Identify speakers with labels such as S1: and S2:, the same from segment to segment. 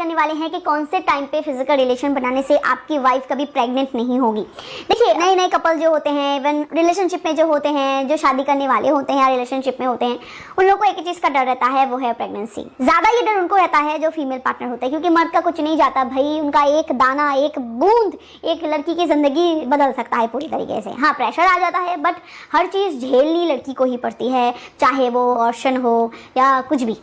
S1: करने वाले हैं कि कौन से टाइम पे फिजिकल रिलेशन बनाने से आपकी वाइफ कभी प्रेग्नेंट नहीं होगी। देखिए, नए नए कपल जो होते हैं, इवन रिलेशनशिप में जो होते हैं, जो शादी करने वाले होते हैं या रिलेशनशिप में होते हैं, उन लोगों को एक ही चीज़ का डर रहता है, वो है प्रेगनेंसी। ज़्यादा ये डर उनको रहता है जो फीमेल पार्टनर होता है, क्योंकि मर्द का कुछ नहीं जाता भाई, उनका एक दाना, एक बूंद एक लड़की की ज़िंदगी बदल सकता है पूरी तरीके से। हाँ, प्रेशर आ जाता है, बट हर चीज़ झेलनी लड़की को ही पड़ती है, चाहे वो ऑप्शन हो या कुछ भी,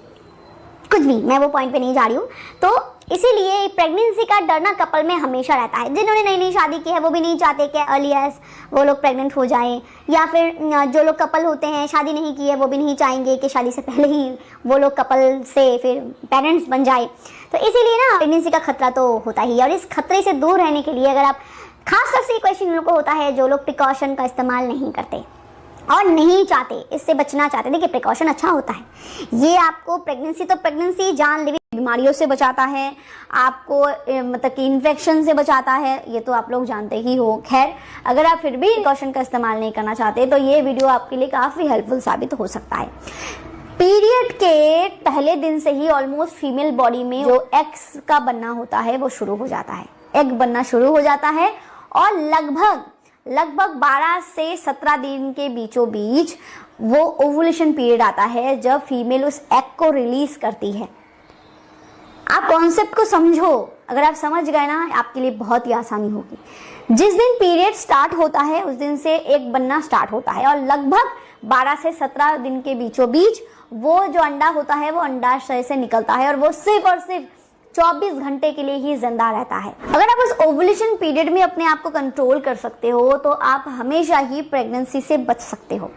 S1: मैं वो पॉइंट पे नहीं जा रही हूँ। तो इसीलिए प्रेगनेंसी का डर ना कपल में हमेशा रहता है। जिन्होंने नई नई शादी की है वो भी नहीं चाहते कि अर्ली एज वो लोग प्रेग्नेंट हो जाएं, या फिर जो लोग कपल होते हैं शादी नहीं की है वो भी नहीं चाहेंगे कि शादी से पहले ही वो लोग कपल से फिर पेरेंट्स बन जाए। तो इसीलिए ना प्रेगनेंसी का खतरा तो होता ही है, और इस खतरे से दूर रहने के लिए अगर आप खास तौर से क्वेश्चन लोगों को होता है जो लोग प्रिकॉशन का इस्तेमाल नहीं करते और नहीं चाहते, इससे बचना चाहते। देखिए, प्रिकॉशन अच्छा होता है, ये आपको प्रेगनेंसी जानलेवा बीमारियों से बचाता है, आपको मतलब कि इन्फेक्शन से बचाता है, ये तो आप लोग जानते ही हो। खैर, अगर आप फिर भी प्रिकॉशन का इस्तेमाल नहीं करना चाहते तो ये वीडियो आपके लिए काफ़ी हेल्पफुल साबित हो सकता है। पीरियड के पहले दिन से ही ऑलमोस्ट फीमेल बॉडी में जो एग्स का बनना होता है वो शुरू हो जाता है, एग बनना शुरू हो जाता है, और लगभग 12 से 17 दिन के बीचों बीच वो ओवुलेशन पीरियड आता है जब फीमेल उस एग को रिलीज करती है। आप कॉन्सेप्ट को समझो, अगर आप समझ गए ना आपके लिए बहुत ही आसानी होगी। जिस दिन पीरियड स्टार्ट होता है उस दिन से एग बनना स्टार्ट होता है, और लगभग 12 से 17 दिन के बीचों बीच वो जो अंडा होता है वो अंडाशय से निकलता है, और वो सिर्फ और सिर्फ 24 घंटे के लिए ही जिंदा रहता है। अगर आप उस ओवुलेशन पीरियड में अपने आप को कंट्रोल कर सकते हो तो आप हमेशा ही प्रेगनेंसी से बच सकते हो।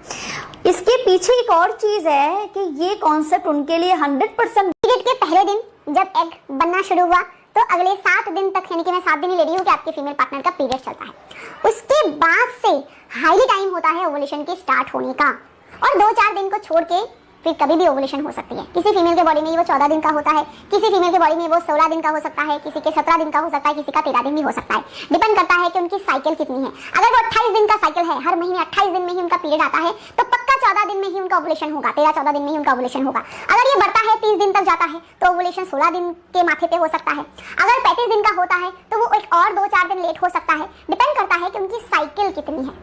S1: इसके पीछे एक और चीज है कि ये कॉन्सेप्ट उनके लिए 100%
S2: पीरियड के पहले दिन जब एग बनना शुरू हुआ तो अगले 7 दिन तक, यानी कि मैं 7 दिन ही ले रही हूँ कि आपके फीमेल पार्टनर का पीरियड चलता है। उसके बाद से हाईली टाइम होता है ओवुलेशन के स्टार्ट होने का, और 2-4 दिन को छोड़ के फिर कभी भी ओवुलेशन हो सकती है। किसी फीमेल के बॉडी में वो 14 दिन का होता है, किसी फीमेल के बॉडी में वो 16 दिन का हो सकता है, किसी के 17 दिन का हो सकता है, किसी का 13 दिन भी हो सकता है। डिपेंड करता है कि उनकी साइकिल कितनी है। अगर वो 28 दिन का साइकिल है, हर महीने 28 दिन में ही उनका पीरियड आता है, तो पक्का 14 दिन में ही उनका ओवुलेशन होगा, 13-14 दिन में ही उनका ओवुलेशन होगा। अगर ये बढ़ता है 30 दिन तक जाता है तो ओवुलेशन 16 दिन के माथे पे हो सकता है। अगर 35 दिन का होता है तो वो एक और 2-4 दिन लेट हो सकता है। डिपेंड करता है कि उनकी साइकिल कितनी है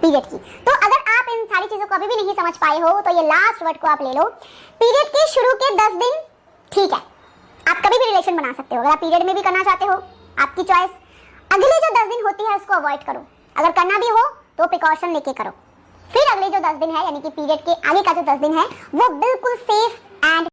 S2: पीरियड की। तो अगर आप इन सारी चीजों को अभी भी नहीं समझ पाए हो तो ये लास्ट वर्ड को आप ले लो। पीरियड के शुरू के 10 दिन ठीक है, आप कभी भी रिलेशन बना सकते हो। अगर आप पीरियड में भी करना चाहते हो, आपकी चॉइस। अगले जो 10 दिन होती है उसको अवॉइड करो, अगर करना भी हो तो प्रिकॉशन लेके करो। फिर अगले जो 10 दिन है, यानी कि पीरियड के आगे का जो 10 दिन है, वो बिल्कुल सेफ एंड